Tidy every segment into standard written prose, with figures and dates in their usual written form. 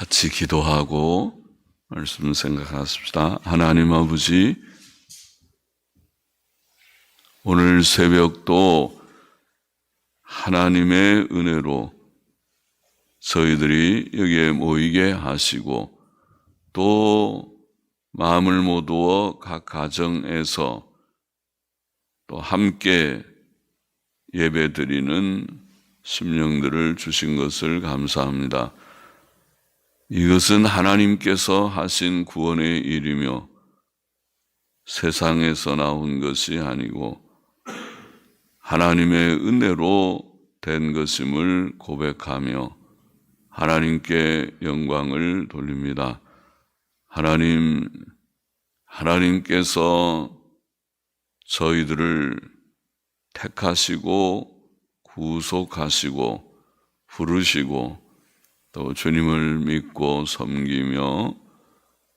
같이 기도하고 말씀 생각하십시다. 하나님 아버지, 오늘 새벽도 하나님의 은혜로 저희들이 여기에 모이게 하시고 또 마음을 모두어 각 가정에서 또 함께 예배드리는 심령들을 주신 것을 감사합니다. 이것은 하나님께서 하신 구원의 일이며 세상에서 나온 것이 아니고 하나님의 은혜로 된 것임을 고백하며 하나님께 영광을 돌립니다. 하나님께서 저희들을 택하시고 구속하시고 부르시고 또 주님을 믿고 섬기며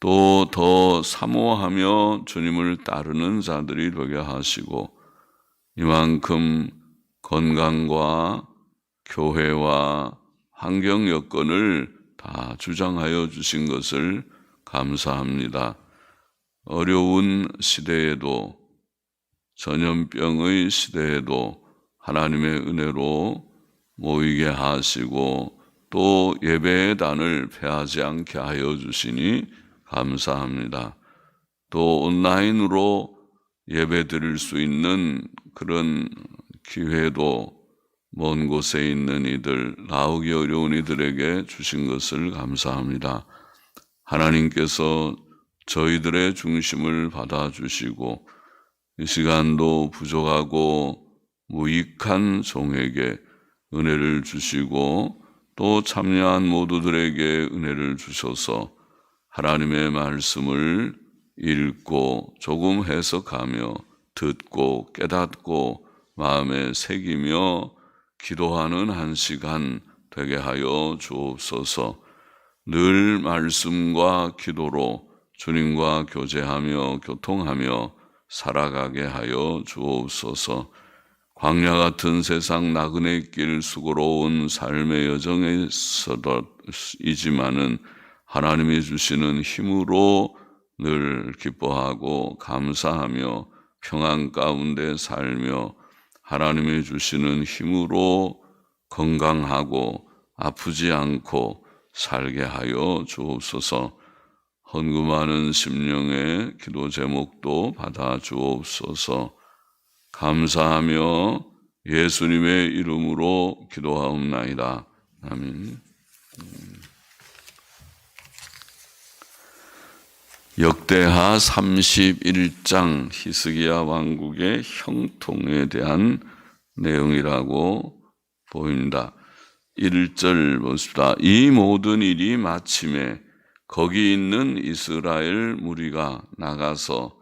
또 더 사모하며 주님을 따르는 자들이 되게 하시고 이만큼 건강과 교회와 환경 여건을 다 주장하여 주신 것을 감사합니다. 어려운 시대에도 전염병의 시대에도 하나님의 은혜로 모이게 하시고 또 예배의 단을 패하지 않게 하여 주시니 감사합니다. 또 온라인으로 예배 드릴 수 있는 그런 기회도 먼 곳에 있는 이들, 나오기 어려운 이들에게 주신 것을 감사합니다. 하나님께서 저희들의 중심을 받아주시고 이 시간도 부족하고 무익한 종에게 은혜를 주시고 또 참여한 모두들에게 은혜를 주셔서 하나님의 말씀을 읽고 조금 해석하며 듣고 깨닫고 마음에 새기며 기도하는 한 시간 되게 하여 주옵소서. 늘 말씀과 기도로 주님과 교제하며 교통하며 살아가게 하여 주옵소서. 광야 같은 세상 나그네 길 수고로운 삶의 여정에서이지만은 하나님이 주시는 힘으로 늘 기뻐하고 감사하며 평안 가운데 살며 하나님이 주시는 힘으로 건강하고 아프지 않고 살게 하여 주옵소서. 헌금하는 심령의 기도 제목도 받아 주옵소서. 감사하며 예수님의 이름으로 기도하옵나이다. 아멘. 역대하 31장 히스기야 왕국의 형통에 대한 내용이라고 보입니다. 1절 보십시다. 이 모든 일이 마침에 거기 있는 이스라엘 무리가 나가서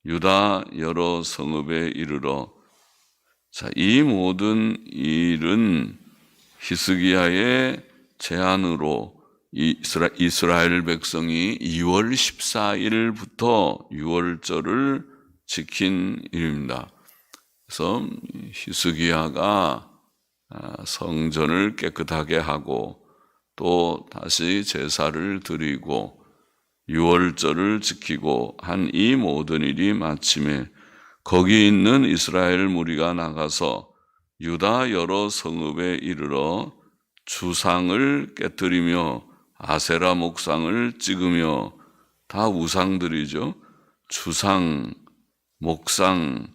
유다 여러 성읍에 이르러, 자, 이 모든 일은 히스기야의 제안으로 이스라엘 백성이 2월 14일부터 6월절을 지킨 일입니다. 그래서 히스기야가 성전을 깨끗하게 하고 또 다시 제사를 드리고 6월절을 지키고 한 이 모든 일이 마침에 거기 있는 이스라엘 무리가 나가서 유다 여러 성읍에 이르러 주상을 깨뜨리며 아세라 목상을 찍으며, 다 우상들이죠. 주상, 목상,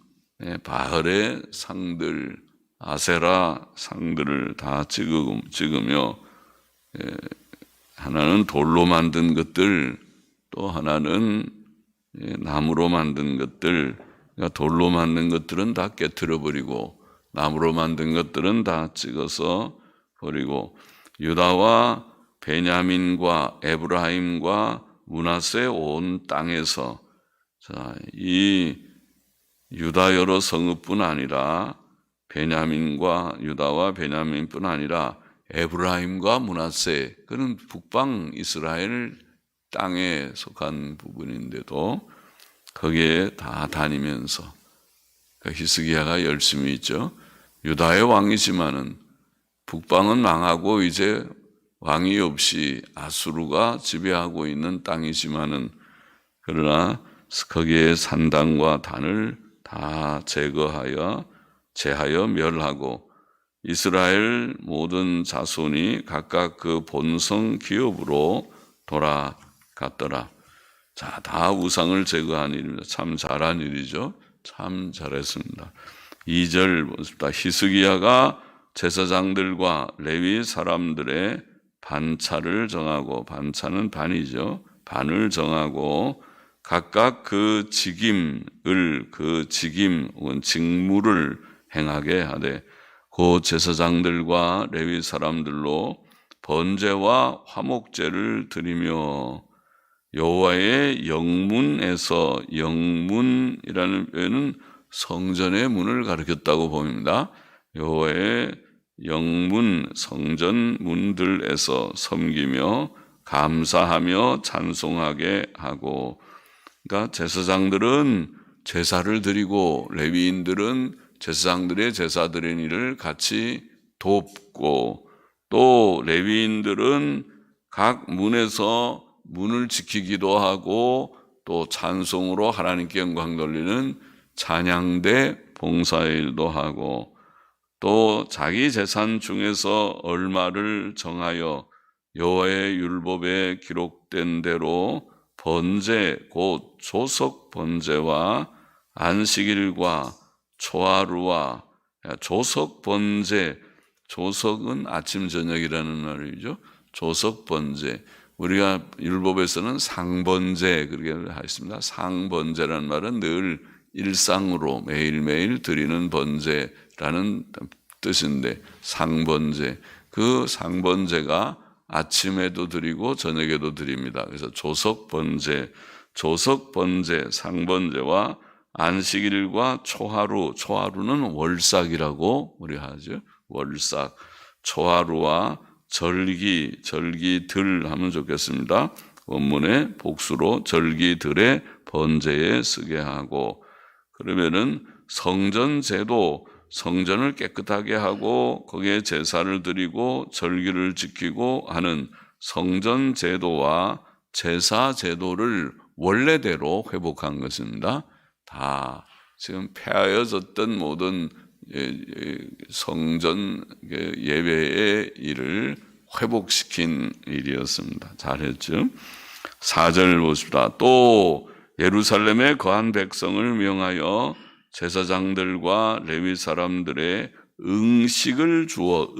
바알의 상들, 아세라 상들을 다 찍으며, 하나는 돌로 만든 것들, 또 하나는 나무로 만든 것들. 그러니까 돌로 만든 것들은 다 깨트려 버리고 나무로 만든 것들은 다 찍어서 버리고, 유다와 베냐민과 에브라임과 므낫세 온 땅에서, 자, 이 유다 여러 성읍뿐 아니라 베냐민과 유다와 베냐민뿐 아니라 에브라임과 므낫세, 그는 북방 이스라엘 땅에 속한 부분인데도 거기에 다 다니면서 히스기야가 열심히 있죠. 유다의 왕이지만은 북방은 망하고 이제 왕이 없이 아수르가 지배하고 있는 땅이지만은 그러나 거기에 산당과 단을 다 제하여 멸하고 이스라엘 모든 자손이 각각 그 본성 기업으로 돌아갔더라. 자, 다 우상을 제거한 일입니다. 참 잘한 일이죠. 참 잘했습니다. 2절 보십시다. 히스기야가 제사장들과 레위 사람들의 반차를 정하고, 반차는 반이죠. 반을 정하고 각각 그 직임 혹은 직무를 행하게 하되 그 제사장들과 레위 사람들로 번제와 화목제를 드리며 여호와의 영문에서, 영문이라는 표현은 성전의 문을 가리켰다고 봅니다. 여호와의 영문, 성전 문들에서 섬기며 감사하며 찬송하게 하고, 그러니까 제사장들은 제사를 드리고 레위인들은 제사장들의 제사 드리는 일을 같이 돕고, 또 레위인들은 각 문에서 문을 지키기도 하고 또 찬송으로 하나님께 영광 돌리는 찬양대 봉사일도 하고, 또 자기 재산 중에서 얼마를 정하여 여호와의 율법에 기록된 대로 번제 곧 조석 번제와 안식일과 초하루와 조석 번제, 조석은 아침 저녁이라는 말이죠. 조석 번제, 우리가 율법에서는 상번제 그렇게 하였습니다. 상번제라는 말은 늘 일상으로 매일매일 드리는 번제라는 뜻인데, 상번제, 그 상번제가 아침에도 드리고 저녁에도 드립니다. 그래서 조석번제, 상번제와 안식일과 초하루, 초하루는 월삭이라고 우리 하죠. 월삭, 초하루와 절기들 하면 좋겠습니다. 원문에 복수로 절기들의 번제에 쓰게 하고, 그러면은 성전 제도, 성전을 깨끗하게 하고 거기에 제사를 드리고 절기를 지키고 하는 성전 제도와 제사 제도를 원래대로 회복한 것입니다. 다 지금 폐하여졌던 모든 성전 예배의 일을 회복시킨 일이었습니다. 잘했죠. 4절 보십시다. 또 예루살렘에 거한 백성을 명하여 제사장들과 레위 사람들의 응식을 주어,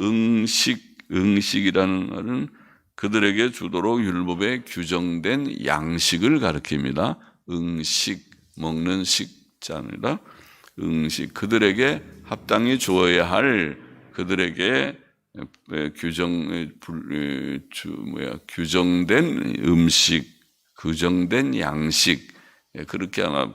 응식이라는 말은 그들에게 주도록 율법에 규정된 양식을 가리킵니다. 응식, 먹는 식자입니다. 응식, 그들에게 합당히 주어야 할, 그들에게 규정된 음식, 규정된 양식, 그렇게 아마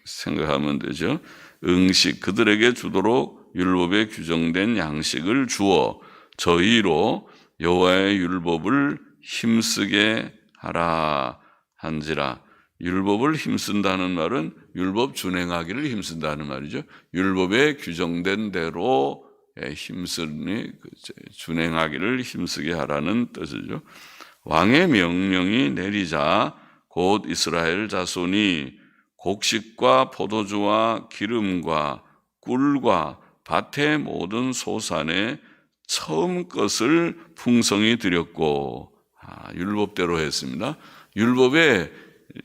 생각하면 되죠. 응식, 그들에게 주도록 율법에 규정된 양식을 주어 저희로 여호와의 율법을 힘쓰게 하라 한지라. 율법을 힘쓴다는 말은 율법 준행하기를 힘쓴다는 말이죠. 율법에 규정된 대로 힘쓰니 준행하기를 힘쓰게 하라는 뜻이죠. 왕의 명령이 내리자 곧 이스라엘 자손이 곡식과 포도주와 기름과 꿀과 밭의 모든 소산에 처음 것을 풍성히 드렸고, 율법대로 했습니다. 율법에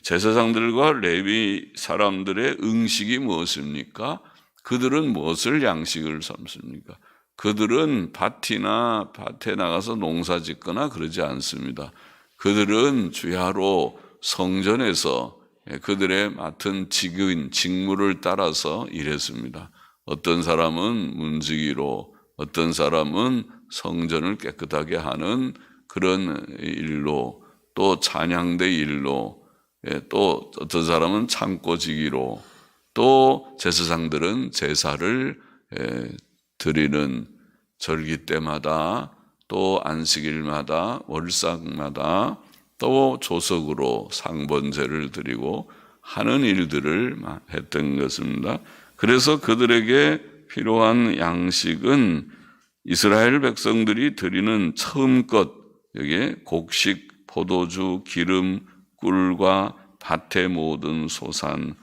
제사장들과 레위 사람들의 응식이 무엇입니까? 그들은 무엇을 양식을 삼습니까? 그들은 밭에 나가서 농사 짓거나 그러지 않습니다. 그들은 주야로 성전에서 그들의 맡은 직무를 따라서 일했습니다. 어떤 사람은 문지기로, 어떤 사람은 성전을 깨끗하게 하는 그런 일로, 또 찬양대 일로, 또 어떤 사람은 창고지기로, 또 제사장들은 제사를 드리는 절기 때마다, 또 안식일마다, 월삭마다, 또 조석으로 상번제를 드리고 하는 일들을 했던 것입니다. 그래서 그들에게 필요한 양식은 이스라엘 백성들이 드리는 처음껏 여기에 곡식, 포도주, 기름, 꿀과 밭의 모든 소산,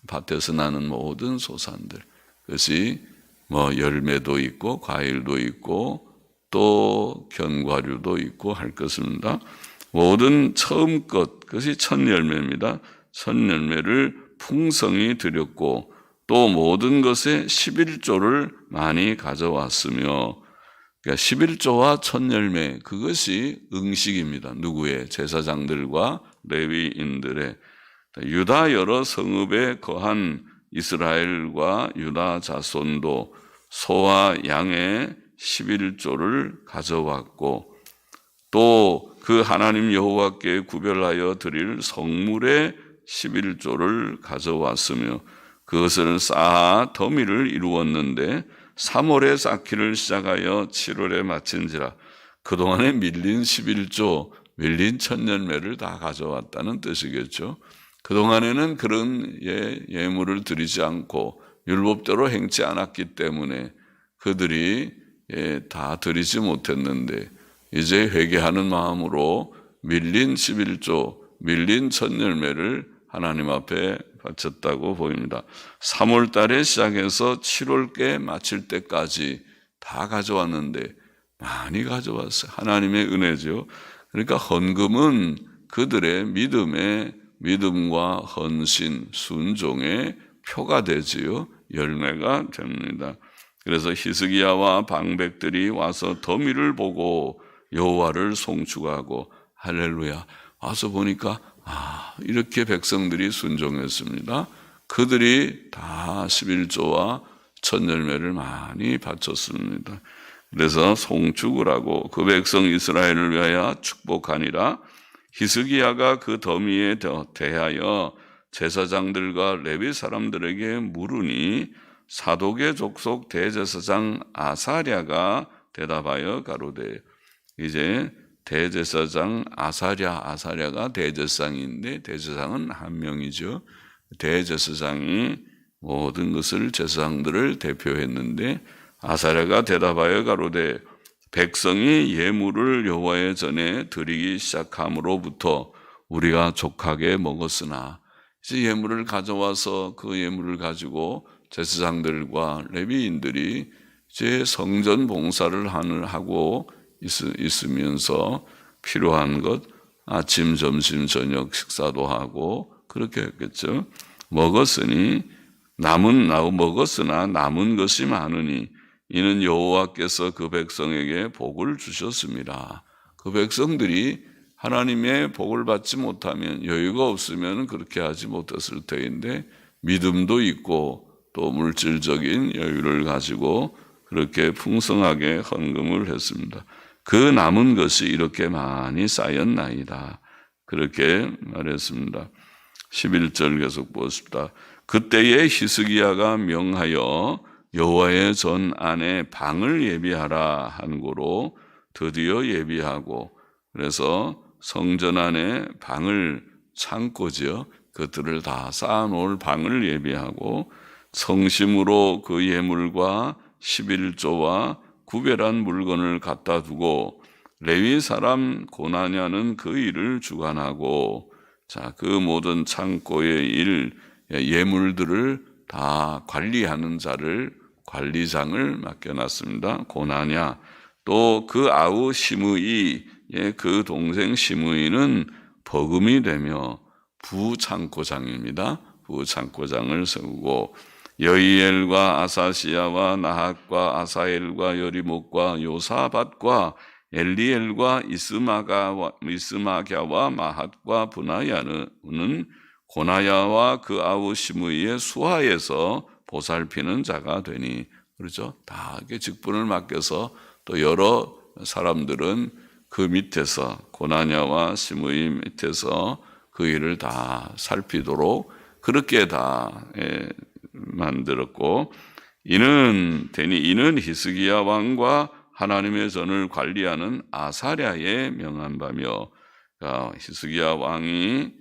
밭에서 나는 모든 소산들, 그것이 뭐 열매도 있고 과일도 있고 또 견과류도 있고 할 것입니다. 모든 처음껏, 그것이 첫 열매입니다. 첫 열매를 풍성히 드렸고 또 모든 것에 11조를 많이 가져왔으며, 그러니까 11조와 첫 열매, 그것이 응식입니다. 누구의? 제사장들과 레위인들의. 유다 여러 성읍에 거한 이스라엘과 유다 자손도 소와 양의 11조를 가져왔고 또 그 하나님 여호와께 구별하여 드릴 성물의 11조를 가져왔으며 그것을 쌓아 더미를 이루었는데 3월에 쌓기를 시작하여 7월에 마친지라. 그동안에 밀린 11조, 밀린 첫 열매를 다 가져왔다는 뜻이겠죠. 그동안에는 그런 예물을 드리지 않고 율법대로 행치 않았기 때문에 그들이 다 드리지 못했는데 이제 회개하는 마음으로 밀린 11조, 밀린 첫 열매를 하나님 앞에 바쳤다고 보입니다. 3월 달에 시작해서 7월께 마칠 때까지 다 가져왔는데 많이 가져왔어요. 하나님의 은혜죠. 그러니까 헌금은 그들의 믿음과 헌신, 순종의 표가 되지요. 열매가 됩니다. 그래서 히스기야와 방백들이 와서 더미를 보고 여호와를 송축하고 할렐루야. 와서 보니까 이렇게 백성들이 순종했습니다. 그들이 다 11조와 첫 열매를 많이 바쳤습니다. 그래서 송축을 하고 그 백성 이스라엘을 위하여 축복하니라. 히스기야가 그 더미에 대하여 제사장들과 레위 사람들에게 물으니 사독의 족속 대제사장 아사랴가 대답하여 가로되. 이제 대제사장 아사랴가 대제사장인데 대제사장은 한 명이죠. 대제사장이 모든 것을 제사장들을 대표했는데 아사랴가 대답하여 가로되 백성이 예물을 여호와의 전에 드리기 시작함으로부터 우리가 족하게 먹었으나 이제 예물을 가져와서 그 예물을 가지고 제사장들과 레위인들이 이제 성전 봉사를 하고 있으면서 필요한 것 아침, 점심, 저녁 식사도 하고 그렇게 했겠죠. 먹었으나 남은 것이 많으니 이는 여호와께서 그 백성에게 복을 주셨습니다. 그 백성들이 하나님의 복을 받지 못하면 여유가 없으면 그렇게 하지 못했을 터인데 믿음도 있고 또 물질적인 여유를 가지고 그렇게 풍성하게 헌금을 했습니다. 그 남은 것이 이렇게 많이 쌓였나이다. 그렇게 말했습니다. 11절 계속 보십시다. 그때에 히스기야가 명하여 여호와의 전 안에 방을 예비하라 한 고로 드디어 예비하고, 그래서 성전 안에 방을, 창고죠. 그들을 다 쌓아놓을 방을 예비하고 성심으로 그 예물과 11조와 구별한 물건을 갖다 두고 레위 사람 고나냐는 그 일을 주관하고, 그 모든 창고의 일, 예물들을 다 관리하는 관리장을 맡겨놨습니다. 고나냐. 또 그 아우 시므이, 그 동생 시므이는 버금이 되며 부창고장입니다. 부창고장을 세우고 여이엘과 아사시야와 나핫과 아사엘과 여리목과 요사밧과 엘리엘과 이스마갸와 마핫과 분하야는 고나야와 그 아우 시므이의 수하에서 보살피는 자가 되니, 그렇죠? 다 이렇게 직분을 맡겨서 또 여러 사람들은 그 밑에서 고나냐와 시므이 밑에서 그 일을 다 살피도록 그렇게 다 만들었고, 이는 히스기야 왕과 하나님의 전을 관리하는 아사랴의 명한 바며, 히스기야 왕이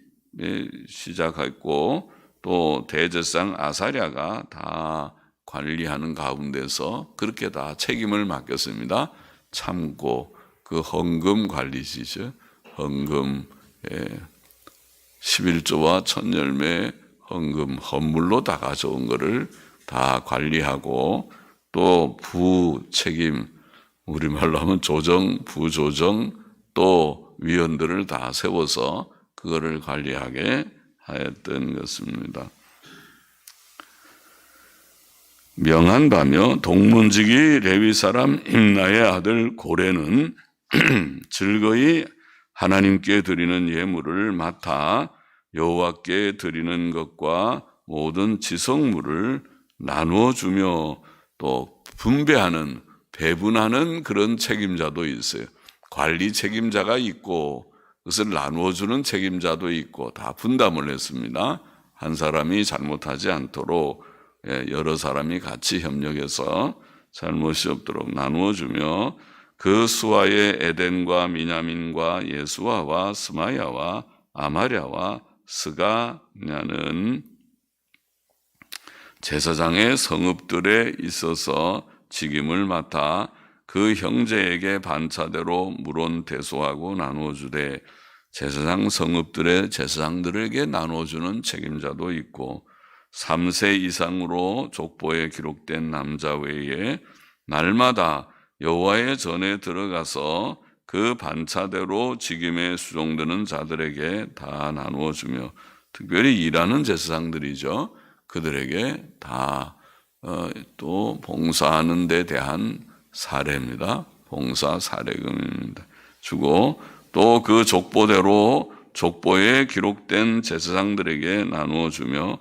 시작했고 또 대제사장 아사랴가 다 관리하는 가운데서 그렇게 다 책임을 맡겼습니다. 참고 그 헌금 관리시죠. 헌금 11조와 첫 열매 헌금 헌물로 다 가져온 거를 다 관리하고 또 부책임 우리말로 하면 조정, 부조정 또 위원들을 다 세워서 그거를 관리하게 하였던 것입니다. 명한 바며 동문지기 레위 사람 임나의 아들 고레는 즐거이 하나님께 드리는 예물을 맡아 여호와께 드리는 것과 모든 지성물을 나누어 주며 또 분배하는 배분하는 그런 책임자도 있어요. 관리 책임자가 있고 그것을 나누어 주는 책임자도 있고 다 분담을 했습니다. 한 사람이 잘못하지 않도록 여러 사람이 같이 협력해서 잘못이 없도록 나누어 주며 그 수아의 에덴과 미냐민과 예수아와 스마야와 아마랴와 스가냐는 제사장의 성읍들에 있어서 직임을 맡아 그 형제에게 반차대로 물론 대소하고 나누어 주되 제사장 성읍들의 제사장들에게 나누어 주는 책임자도 있고 3세 이상으로 족보에 기록된 남자 외에 날마다 여호와의 전에 들어가서 그 반차대로 직임에 수종되는 자들에게 다 나누어 주며 특별히 일하는 제사장들이죠. 그들에게 다 또 봉사하는 데 대한 사례입니다. 봉사 사례금입니다. 주고 또 그 족보대로 족보에 기록된 제사장들에게 나누어 주며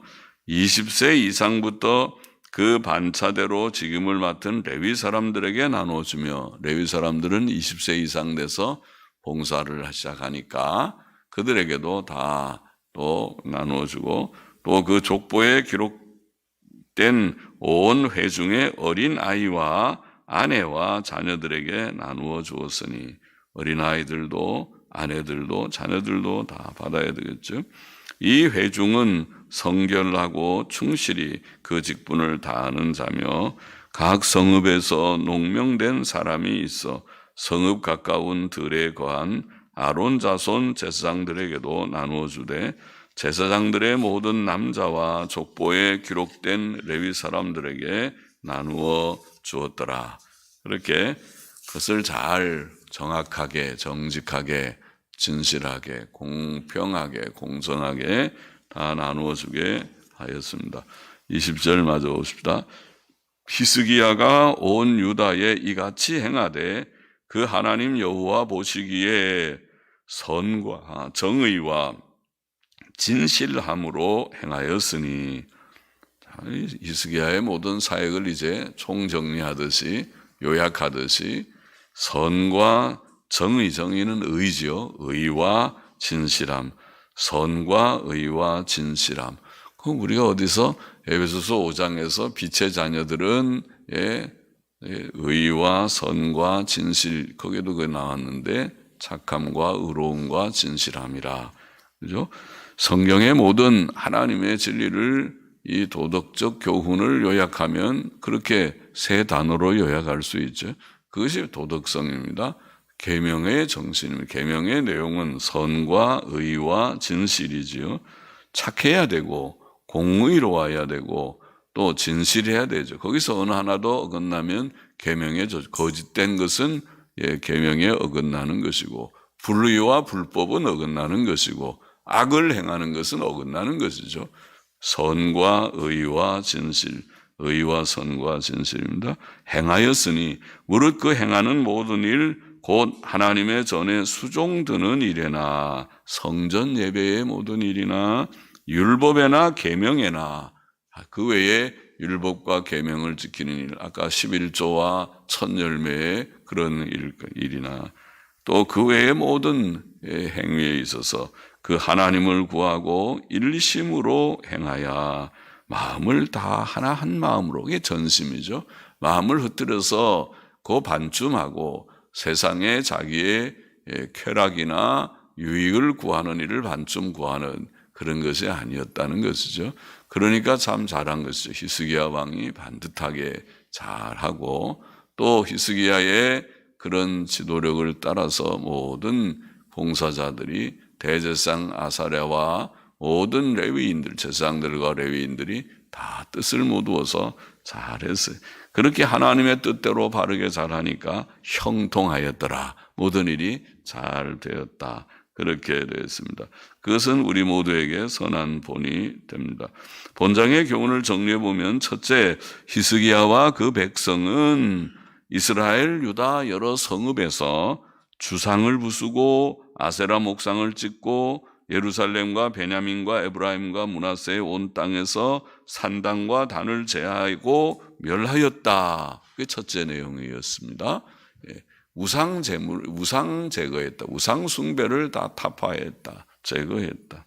20세 이상부터 그 반차대로 직임을 맡은 레위 사람들에게 나누어 주며 레위 사람들은 20세 이상 돼서 봉사를 시작하니까 그들에게도 다 또 나누어 주고 또 그 족보에 기록된 온 회중의 어린 아이와 아내와 자녀들에게 나누어 주었으니 어린 아이들도 아내들도 자녀들도 다 받아야 되겠죠. 이 회중은 성결하고 충실히 그 직분을 다하는 자며 각 성읍에서 농명된 사람이 있어 성읍 가까운 들에 거한 아론 자손 제사장들에게도 나누어 주되 제사장들의 모든 남자와 족보에 기록된 레위 사람들에게 나누어 주었더라. 그렇게 그것을 잘 정확하게 정직하게 진실하게 공평하게 공정하게 다 나누어 주게 하였습니다. 20절 맞아 봅시다. 히스기야가 온 유다에 이같이 행하되 그 하나님 여호와 보시기에 선과 정의와 진실함으로 행하였으니 히스기야의 모든 사역을 이제 총정리하듯이 요약하듯이 선과 정의는 의지요. 의와 진실함. 선과 의와 진실함. 그럼 우리가 어디서 에베소서 5장에서 빛의 자녀들은 의와 선과 진실 거기도 그 나왔는데 착함과 의로움과 진실함이라. 그죠? 성경의 모든 하나님의 진리를 이 도덕적 교훈을 요약하면 그렇게 세 단어로 요약할 수 있죠. 그것이 도덕성입니다. 계명의 정신입니다. 계명의 내용은 선과 의와 진실이지요. 착해야 되고 공의로워야 되고 또 진실해야 되죠. 거기서 어느 하나도 어긋나면 계명에 거짓된 것은 계명에 어긋나는 것이고 불의와 불법은 어긋나는 것이고 악을 행하는 것은 어긋나는 것이죠. 선과 의와 진실, 의와 선과 진실입니다. 행하였으니 무릇 그 행하는 모든 일 곧 하나님의 전에 수종드는 일에나 성전 예배의 모든 일이나 율법에나 계명에나 그 외에 율법과 계명을 지키는 일, 아까 11조와 첫 열매의 그런 일이나 또 그 외의 모든 행위에 있어서 그 하나님을 구하고 일심으로 행하여 마음을 다 하나 한 마음으로, 이게 전심이죠. 마음을 흩뜨려서 그 반쯤하고 세상에 자기의 쾌락이나 유익을 구하는 일을 반쯤 구하는 그런 것이 아니었다는 것이죠. 그러니까 참 잘한 것이죠. 히스기야 왕이 반듯하게 잘하고 또 히스기야의 그런 지도력을 따라서 모든 봉사자들이 대제사장 아사랴와 모든 레위인들, 제사장들과 레위인들이 다 뜻을 모두어서 잘했어요. 그렇게 하나님의 뜻대로 바르게 잘하니까 형통하였더라. 모든 일이 잘 되었다. 그렇게 되었습니다. 그것은 우리 모두에게 선한 본이 됩니다. 본장의 교훈을 정리해 보면 첫째, 히스기야와 그 백성은 이스라엘, 유다 여러 성읍에서 주상을 부수고 아세라 목상을 찍고 예루살렘과 베냐민과 에브라임과 므낫세의 온 땅에서 산당과 단을 제하고 멸하였다. 그게 첫째 내용이었습니다. 우상 제물, 우상 제거했다. 우상 숭배를 다 타파했다. 제거했다.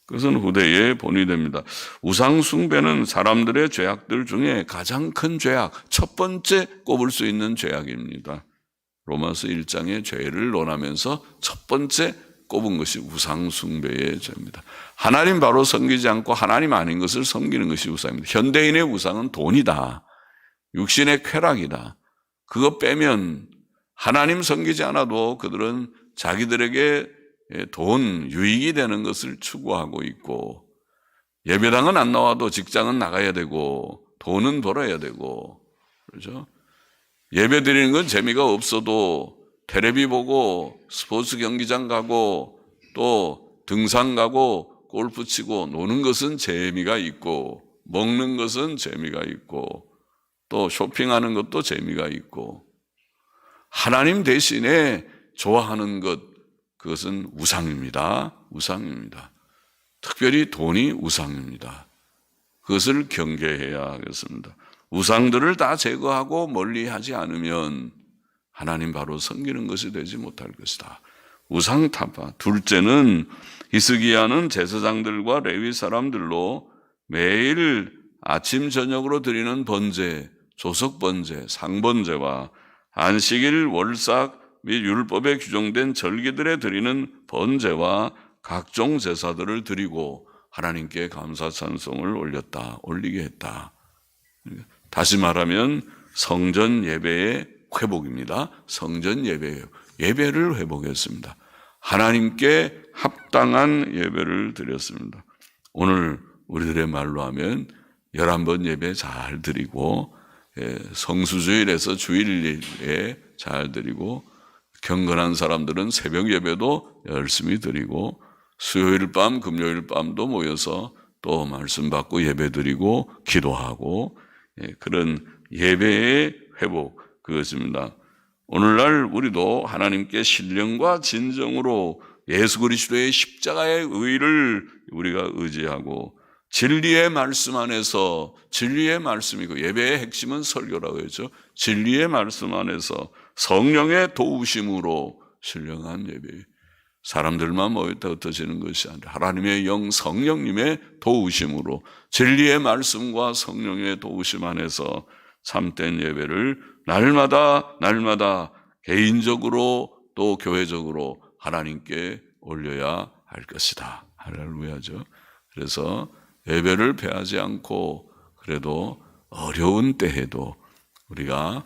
그것은 후대의 본이 됩니다. 우상 숭배는 사람들의 죄악들 중에 가장 큰 죄악, 첫 번째 꼽을 수 있는 죄악입니다. 로마서 1장의 죄를 논하면서 첫 번째 꼽은 것이 우상 숭배의 죄입니다. 하나님 바로 섬기지 않고 하나님 아닌 것을 섬기는 것이 우상입니다. 현대인의 우상은 돈이다. 육신의 쾌락이다. 그거 빼면 하나님 섬기지 않아도 그들은 자기들에게 돈, 유익이 되는 것을 추구하고 있고 예배당은 안 나와도 직장은 나가야 되고 돈은 벌어야 되고 그렇죠? 예배 드리는 건 재미가 없어도 텔레비 보고 스포츠 경기장 가고 또 등산 가고 골프 치고 노는 것은 재미가 있고 먹는 것은 재미가 있고 또 쇼핑하는 것도 재미가 있고 하나님 대신에 좋아하는 것 그것은 우상입니다. 우상입니다. 특별히 돈이 우상입니다. 그것을 경계해야 하겠습니다. 우상들을 다 제거하고 멀리하지 않으면 하나님 바로 섬기는 것이 되지 못할 것이다. 우상 타파. 둘째는 히스기야는 제사장들과 레위 사람들로 매일 아침 저녁으로 드리는 번제, 조석 번제, 상번제와 안식일, 월삭 및 율법에 규정된 절기들에 드리는 번제와 각종 제사들을 드리고 하나님께 감사 찬송을 올리게 했다. 다시 말하면 성전 예배의 회복입니다. 성전 예배를 회복했습니다. 하나님께 합당한 예배를 드렸습니다. 오늘 우리들의 말로 하면 11번 예배 잘 드리고 성수주일에서 주일에 잘 드리고 경건한 사람들은 새벽 예배도 열심히 드리고 수요일 밤, 금요일 밤도 모여서 또 말씀 받고 예배 드리고 기도하고 그런 예배의 회복 그것입니다. 오늘날 우리도 하나님께 신령과 진정으로 예수 그리스도의 십자가의 의를 우리가 의지하고 진리의 말씀 안에서 진리의 말씀이고 예배의 핵심은 설교라고 했죠. 진리의 말씀 안에서 성령의 도우심으로 신령한 예배 사람들만 모였다 흩어지는 것이 아니라 하나님의 영 성령님의 도우심으로 진리의 말씀과 성령의 도우심 안에서 참된 예배를 날마다 개인적으로 또 교회적으로 하나님께 올려야 할 것이다. 할렐루야죠. 그래서 예배를 패하지 않고 그래도 어려운 때에도 우리가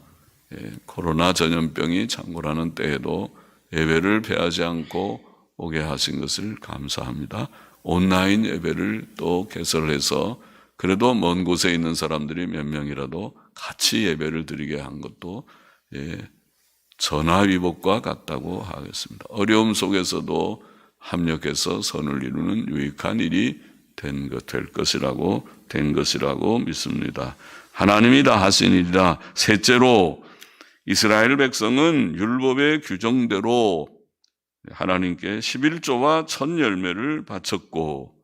코로나 전염병이 창궐하는 때에도 예배를 패하지 않고 오게 하신 것을 감사합니다. 온라인 예배를 또 개설해서 그래도 먼 곳에 있는 사람들이 몇 명이라도 같이 예배를 드리게 한 것도 전화위복과 같다고 하겠습니다. 어려움 속에서도 합력해서 선을 이루는 유익한 일이 된 것이라고 믿습니다. 하나님이 다 하신 일이라. 셋째로 이스라엘 백성은 율법의 규정대로 하나님께 11조와 첫 열매를 바쳤고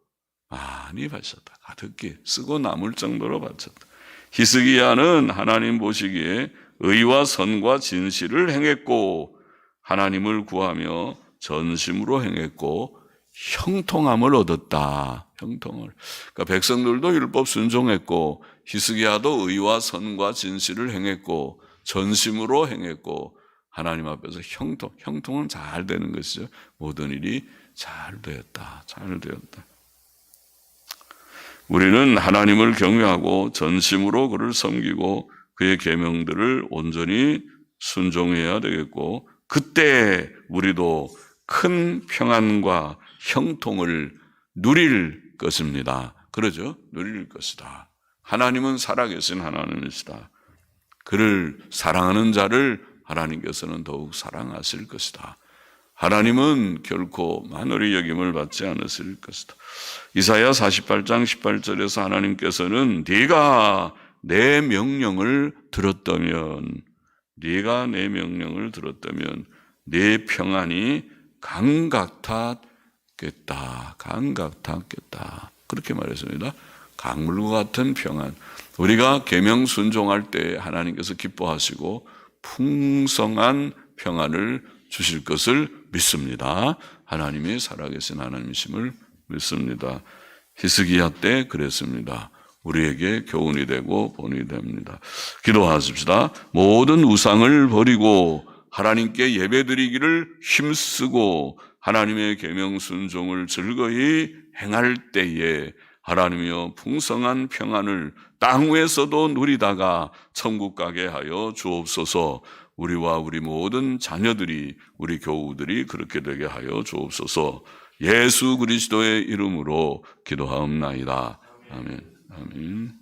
많이 바쳤다. 가득히 쓰고 남을 정도로 바쳤다. 히스기야는 하나님 보시기에 의와 선과 진실을 행했고 하나님을 구하며 전심으로 행했고 형통함을 얻었다. 형통을. 그러니까 백성들도 율법 순종했고 히스기야도 의와 선과 진실을 행했고 전심으로 행했고 하나님 앞에서 형통은 잘 되는 것이죠. 모든 일이 잘 되었다. 우리는 하나님을 경외하고 전심으로 그를 섬기고 그의 계명들을 온전히 순종해야 되겠고, 그때 우리도 큰 평안과 형통을 누릴 것입니다. 그러죠? 누릴 것이다. 하나님은 살아계신 하나님이시다. 그를 사랑하는 자를 하나님께서는 더욱 사랑하실 것이다. 하나님은 결코 만월의 여김을 받지 않으실 것이다. 이사야 48장 18절에서 하나님께서는 네가 내 명령을 들었다면, 네가 내 명령을 들었다면 내 평안이 강 같았겠다. 강 같았겠다. 그렇게 말했습니다. 강물과 같은 평안. 우리가 계명 순종할 때 하나님께서 기뻐하시고 풍성한 평안을 주실 것을 믿습니다. 하나님이 살아계신 하나님이심을 믿습니다. 히스기야 때 그랬습니다. 우리에게 교훈이 되고 본이 됩니다. 기도하십시다. 모든 우상을 버리고 하나님께 예배드리기를 힘쓰고 하나님의 계명 순종을 즐거이 행할 때에 하나님이여 풍성한 평안을 땅 위에서도 누리다가 천국 가게 하여 주옵소서. 우리와 우리 모든 자녀들이, 우리 교우들이 그렇게 되게 하여 주옵소서. 예수 그리스도의 이름으로 기도하옵나이다. 아멘. 아멘.